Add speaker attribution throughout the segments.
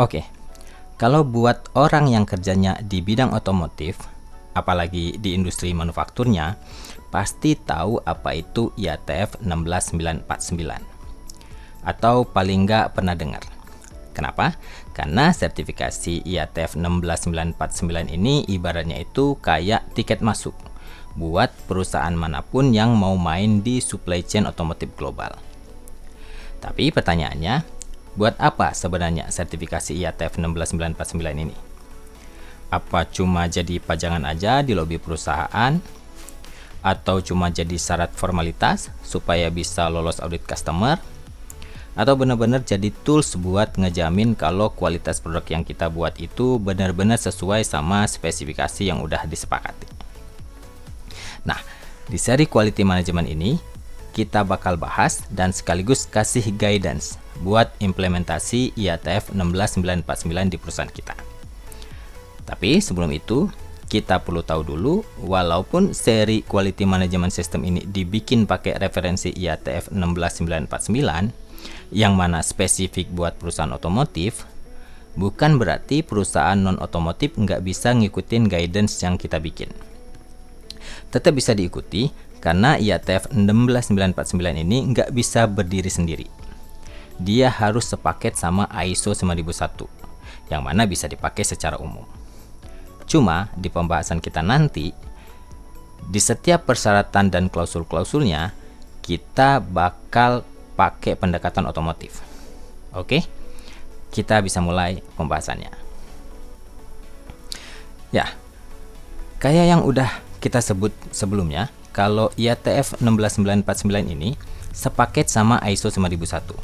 Speaker 1: Oke, kalau buat orang yang kerjanya di bidang otomotif, apalagi di industri manufakturnya, pasti tahu apa itu IATF 16949. Atau paling nggak pernah dengar. Kenapa? Karena sertifikasi IATF 16949 ini ibaratnya itu kayak tiket masuk buat perusahaan manapun yang mau main di supply chain otomotif global. Tapi pertanyaannya, buat apa sebenarnya sertifikasi IATF 16949 ini? Apa cuma jadi pajangan aja di lobi perusahaan? Atau cuma jadi syarat formalitas supaya bisa lolos audit customer? Atau benar-benar jadi tools buat ngejamin kalau kualitas produk yang kita buat itu benar-benar sesuai sama spesifikasi yang udah disepakati? Nah, di seri Quality Management ini, kita bakal bahas dan sekaligus kasih guidance buat implementasi IATF 16949 di perusahaan kita. Tapi sebelum itu, kita perlu tahu dulu, walaupun seri Quality Management System ini dibikin pakai referensi IATF 16949, yang mana spesifik buat perusahaan otomotif, bukan berarti perusahaan non-otomotif nggak bisa ngikutin guidance yang kita bikin. Tetap bisa diikuti, karena IATF 16949 ini nggak bisa berdiri sendiri. Dia harus sepaket sama ISO 9001, yang mana bisa dipakai secara umum. Cuma, di pembahasan kita nanti, di setiap persyaratan dan klausul-klausulnya, kita bakal pakai pendekatan otomotif. Oke? Kita bisa mulai pembahasannya. Ya, kayak yang udah kita sebut sebelumnya, kalau IATF 16949 ini sepaket sama ISO 9001.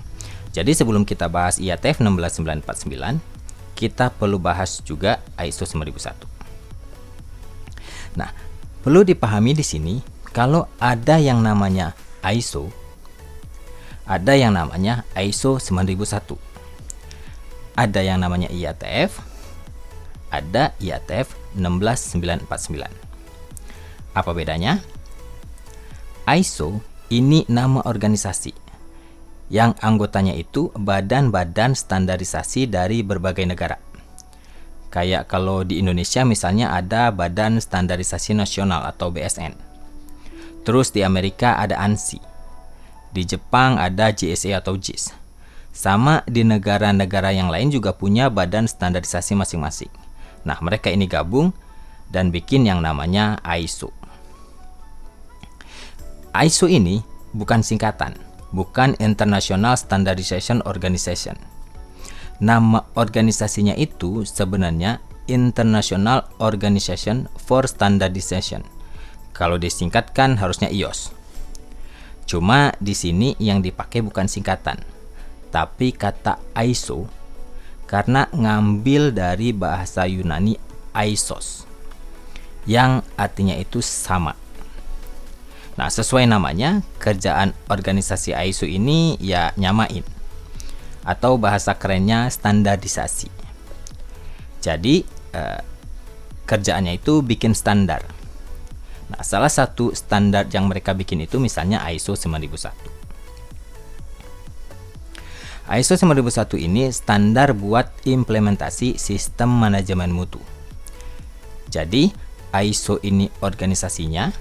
Speaker 1: Jadi sebelum kita bahas IATF 16949, kita perlu bahas juga ISO 9001. Nah, perlu dipahami di sini kalau ada yang namanya ISO, ada yang namanya ISO 9001. Ada yang namanya IATF, ada IATF 16949. Apa bedanya? ISO ini nama organisasi yang anggotanya itu badan-badan standarisasi dari berbagai negara. Kayak kalau di Indonesia misalnya ada Badan Standarisasi Nasional atau BSN. Terus di Amerika ada ANSI. Di Jepang ada JSA atau JIS. Sama di negara-negara yang lain juga punya badan standarisasi masing-masing. Nah, mereka ini gabung dan bikin yang namanya ISO. ISO ini bukan singkatan, bukan International Standardization Organization. Nama organisasinya itu sebenarnya International Organization for Standardization. Kalau disingkatkan harusnya IOS. Cuma di sini yang dipakai bukan singkatan, tapi kata ISO karena ngambil dari bahasa Yunani isos, yang artinya itu sama. Nah, sesuai namanya, kerjaan organisasi ISO ini ya nyamain, atau bahasa kerennya standarisasi. Jadi kerjaannya itu bikin standar. Nah, salah satu standar yang mereka bikin itu misalnya ISO 9001. ISO 9001 ini standar buat implementasi sistem manajemen mutu. Jadi ISO ini organisasinya,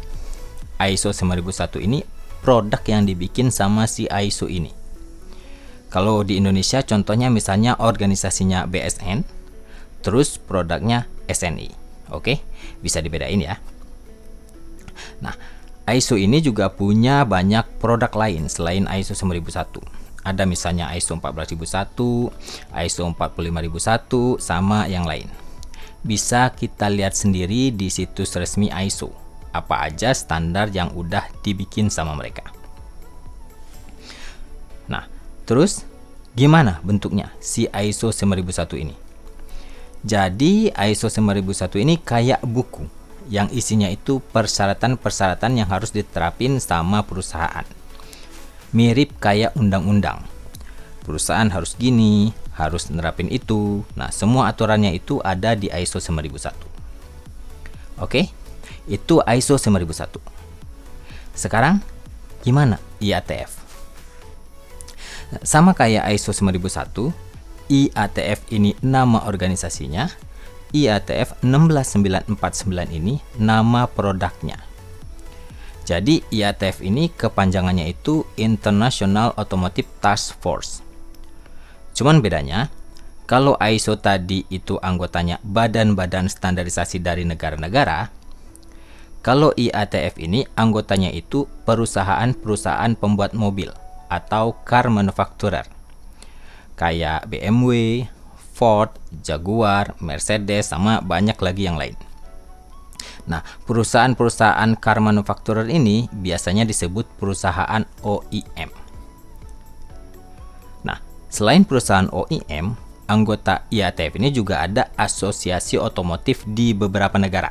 Speaker 1: ISO 9001 ini produk yang dibikin sama si ISO ini. Kalau di Indonesia contohnya misalnya organisasinya BSN, terus produknya SNI. Oke, bisa dibedain ya. Nah, ISO ini juga punya banyak produk lain selain ISO 9001. Ada misalnya ISO 14001, ISO 45001, sama yang lain. Bisa kita lihat sendiri di situs resmi ISO, apa aja standar yang udah dibikin sama mereka. Nah, terus gimana bentuknya si ISO 9001 ini? Jadi ISO 9001 ini kayak buku yang isinya itu persyaratan-persyaratan yang harus diterapin sama perusahaan. Mirip kayak undang-undang. Perusahaan harus gini, harus nerapin itu. Nah, semua aturannya itu ada di ISO 9001. Oke? Itu ISO 9001. Sekarang gimana IATF? Sama kayak ISO 9001, IATF ini nama organisasinya, IATF 16949 ini nama produknya. Jadi IATF ini kepanjangannya itu International Automotive Task Force. Cuman bedanya, kalau ISO tadi itu anggotanya badan-badan standarisasi dari negara-negara, kalau IATF ini anggotanya itu perusahaan-perusahaan pembuat mobil atau car manufacturer. Kayak BMW, Ford, Jaguar, Mercedes, sama banyak lagi yang lain. Nah, perusahaan-perusahaan car manufacturer ini biasanya disebut perusahaan OEM. Nah, selain perusahaan OEM, anggota IATF ini juga ada asosiasi otomotif di beberapa negara.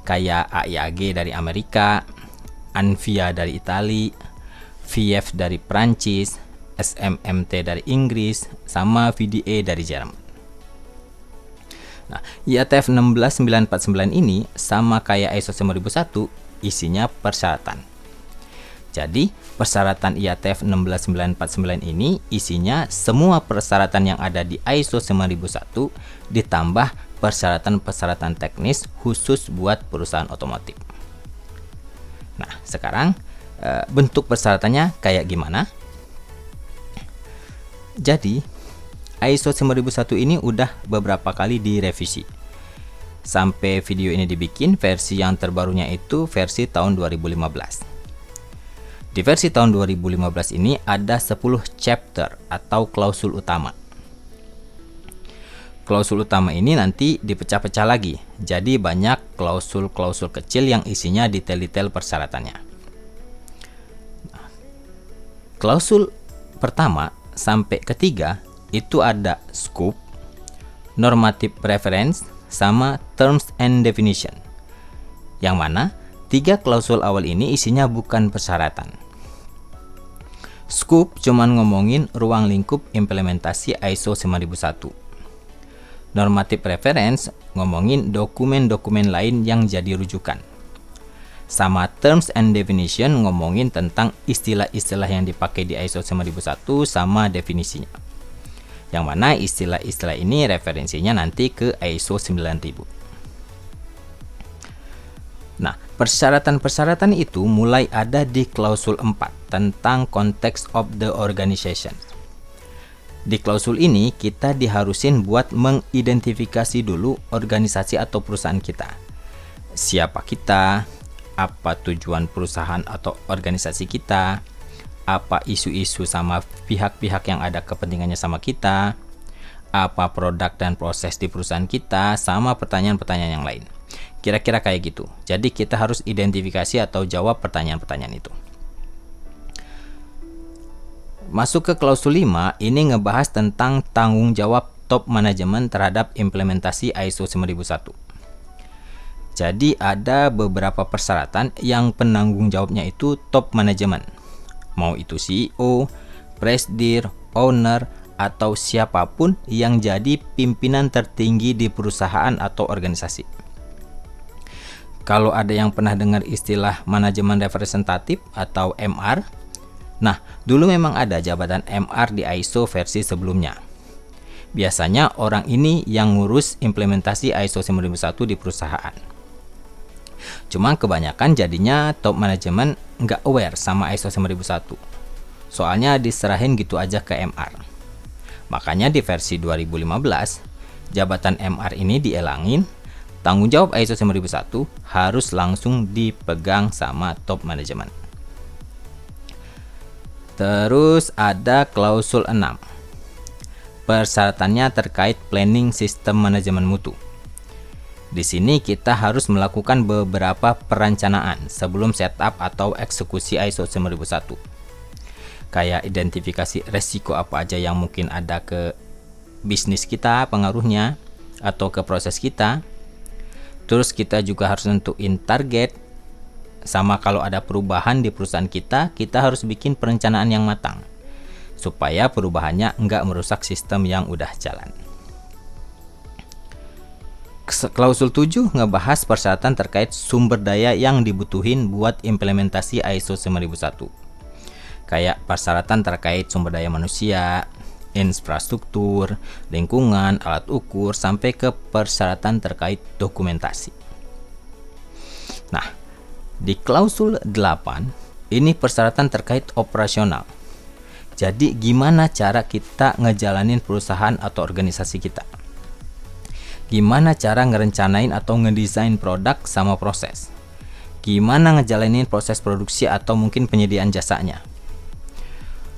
Speaker 1: Kayak AIAG dari Amerika, ANVIA dari Italia, VF dari Prancis, SMMT dari Inggris, sama VDA dari Jerman. Nah, IATF 16949 ini sama kayak ISO 9001, isinya persyaratan. Jadi, persyaratan IATF 16949 ini isinya semua persyaratan yang ada di ISO 9001 ditambah persyaratan-persyaratan teknis khusus buat perusahaan otomotif. Nah, sekarang bentuk persyaratannya kayak gimana? Jadi, ISO 9001 ini udah beberapa kali direvisi. Sampai video ini dibikin, versi yang terbarunya itu versi tahun 2015. Di versi tahun 2015 ini ada 10 chapter atau klausul utama. Klausul utama ini nanti dipecah-pecah lagi. Jadi banyak klausul-klausul kecil yang isinya detail-detail persyaratannya. Klausul pertama sampai ketiga itu ada scope, normative preference, sama terms and definition. Yang mana 3 klausul awal ini isinya bukan persyaratan. Scope cuman ngomongin ruang lingkup implementasi ISO 9001. Normative preference ngomongin dokumen-dokumen lain yang jadi rujukan. Sama terms and definition ngomongin tentang istilah-istilah yang dipakai di ISO 9001 sama definisinya. Yang mana istilah-istilah ini referensinya nanti ke ISO 9000. Nah, persyaratan-persyaratan itu mulai ada di klausul 4 tentang context of the organization. Di klausul ini kita diharusin buat mengidentifikasi dulu organisasi atau perusahaan kita. Siapa kita, apa tujuan perusahaan atau organisasi kita, apa isu-isu sama pihak-pihak yang ada kepentingannya sama kita, apa produk dan proses di perusahaan kita, sama pertanyaan-pertanyaan yang lain. Kira-kira kayak gitu. Jadi kita harus identifikasi atau jawab pertanyaan-pertanyaan itu. Masuk ke klausul 5, ini ngebahas tentang tanggung jawab top manajemen terhadap implementasi ISO 9001. Jadi ada beberapa persyaratan yang penanggung jawabnya itu top manajemen. Mau itu CEO, presidir, owner, atau siapapun yang jadi pimpinan tertinggi di perusahaan atau organisasi. Kalau ada yang pernah dengar istilah manajemen representatif atau MR, nah dulu memang ada jabatan MR di ISO versi sebelumnya. Biasanya orang ini yang ngurus implementasi ISO 9001 di perusahaan. Cuma kebanyakan jadinya top manajemen nggak aware sama ISO 9001. Soalnya diserahin gitu aja ke MR. Makanya di versi 2015, jabatan MR ini dielangin, tanggung jawab ISO 9001 harus langsung dipegang sama top manajemen. Terus ada klausul 6. Persyaratannya terkait planning sistem manajemen mutu. Di sini kita harus melakukan beberapa perencanaan sebelum setup atau eksekusi ISO 9001. Kayak identifikasi resiko apa aja yang mungkin ada ke bisnis kita pengaruhnya atau ke proses kita. Terus kita juga harus nentuin target. Sama kalau ada perubahan di perusahaan kita harus bikin perencanaan yang matang supaya perubahannya nggak merusak sistem yang udah jalan. Klausul 7 ngebahas persyaratan terkait sumber daya yang dibutuhin buat implementasi ISO 9001. Kayak persyaratan terkait sumber daya manusia, infrastruktur, lingkungan, alat ukur, sampai ke persyaratan terkait dokumentasi. Nah, di klausul 8 ini persyaratan terkait operasional. Jadi gimana cara kita ngejalanin perusahaan atau organisasi kita? Gimana cara ngerencanain atau ngedesain produk sama proses? Gimana ngejalanin proses produksi atau mungkin penyediaan jasanya?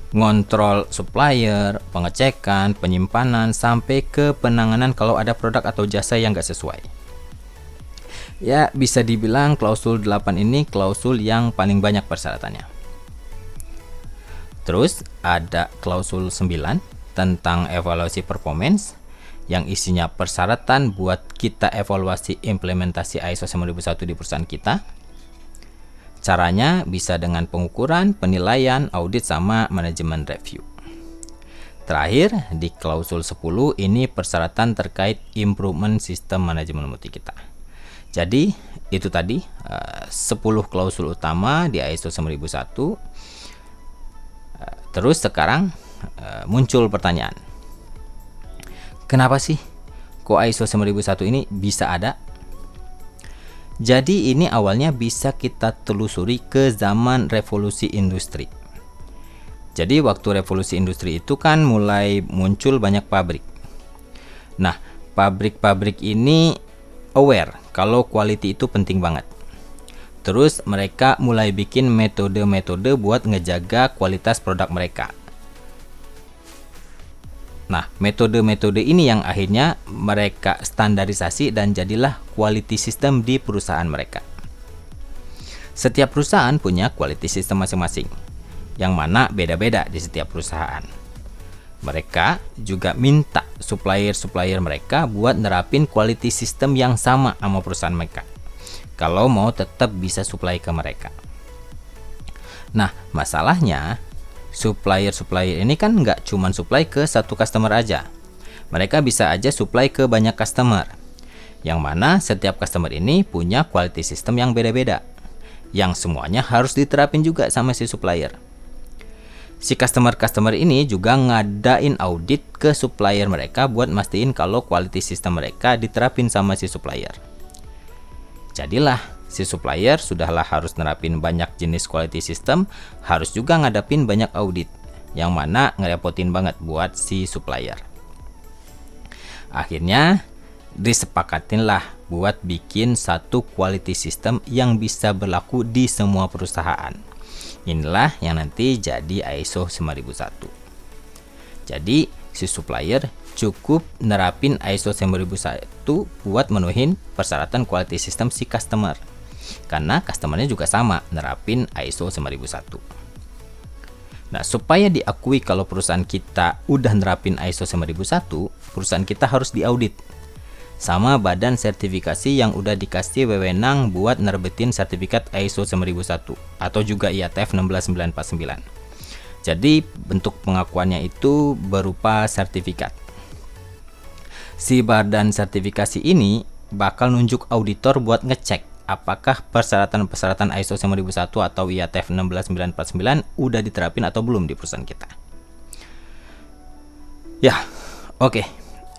Speaker 1: Ngontrol supplier, pengecekan, penyimpanan, sampai ke penanganan kalau ada produk atau jasa yang nggak sesuai. Ya, bisa dibilang klausul 8 ini klausul yang paling banyak persyaratannya. Terus ada klausul 9 tentang evaluasi performance, yang isinya persyaratan buat kita evaluasi implementasi ISO 9001 di perusahaan kita. Caranya bisa dengan pengukuran, penilaian, audit, sama manajemen review. Terakhir, di klausul 10 ini persyaratan terkait improvement sistem manajemen mutu kita. Jadi, itu tadi 10 klausul utama di ISO 9001. Terus sekarang muncul pertanyaan. Kenapa sih kok ISO 9001 ini bisa ada? Jadi ini awalnya bisa kita telusuri ke zaman revolusi industri. Jadi waktu revolusi industri itu kan mulai muncul banyak pabrik. Nah, pabrik-pabrik ini aware kalau quality itu penting banget. Terus mereka mulai bikin metode-metode buat ngejaga kualitas produk mereka. Nah, metode-metode ini yang akhirnya mereka standarisasi dan jadilah quality system di perusahaan mereka. Setiap perusahaan punya quality system masing-masing, yang mana beda-beda di setiap perusahaan. Mereka juga minta supplier-supplier mereka buat nerapin quality system yang sama sama perusahaan mereka, kalau mau tetap bisa supply ke mereka. Nah, masalahnya supplier-supplier ini kan nggak cuma supply ke satu customer aja. Mereka bisa aja supply ke banyak customer, yang mana setiap customer ini punya quality system yang beda-beda, yang semuanya harus diterapin juga sama si supplier. Si customer-customer ini juga ngadain audit ke supplier mereka buat mastiin kalau quality system mereka diterapin sama si supplier. Jadilah si supplier sudahlah harus nerapin banyak jenis quality system, harus juga ngadapin banyak audit, yang mana ngerepotin banget buat si supplier. Akhirnya disepakatinlah buat bikin satu quality system yang bisa berlaku di semua perusahaan. Inilah yang nanti jadi ISO 9001. Jadi si supplier cukup nerapin ISO 9001 buat menuhin persyaratan quality system si customer. Karena customernya juga sama nerapin ISO 9001. Nah, supaya diakui kalau perusahaan kita udah nerapin ISO 9001, perusahaan kita harus diaudit sama badan sertifikasi yang udah dikasih wewenang buat nerbitin sertifikat ISO 9001 atau juga IATF 16949. Jadi bentuk pengakuannya itu berupa sertifikat. Si badan sertifikasi ini bakal nunjuk auditor buat ngecek apakah persyaratan-persyaratan ISO 9001 atau IATF 16949 udah diterapin atau belum di perusahaan kita. Ya, oke.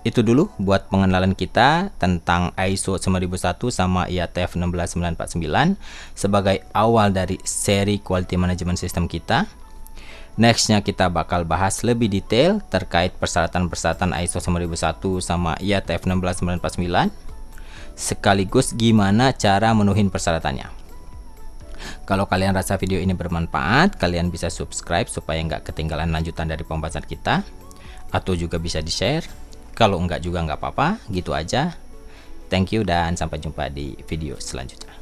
Speaker 1: Itu dulu buat pengenalan kita tentang ISO 9001 sama IATF 16949 sebagai awal dari seri Quality Management System kita. Nextnya kita bakal bahas lebih detail terkait persyaratan-persyaratan ISO 9001 sama IATF 16949, sekaligus gimana cara menuhin persyaratannya. Kalau kalian rasa video ini bermanfaat, kalian bisa subscribe supaya nggak ketinggalan lanjutan dari pembahasan kita, atau juga bisa di-share. Kalau enggak juga nggak apa-apa, gitu aja. Thank you dan sampai jumpa di video selanjutnya.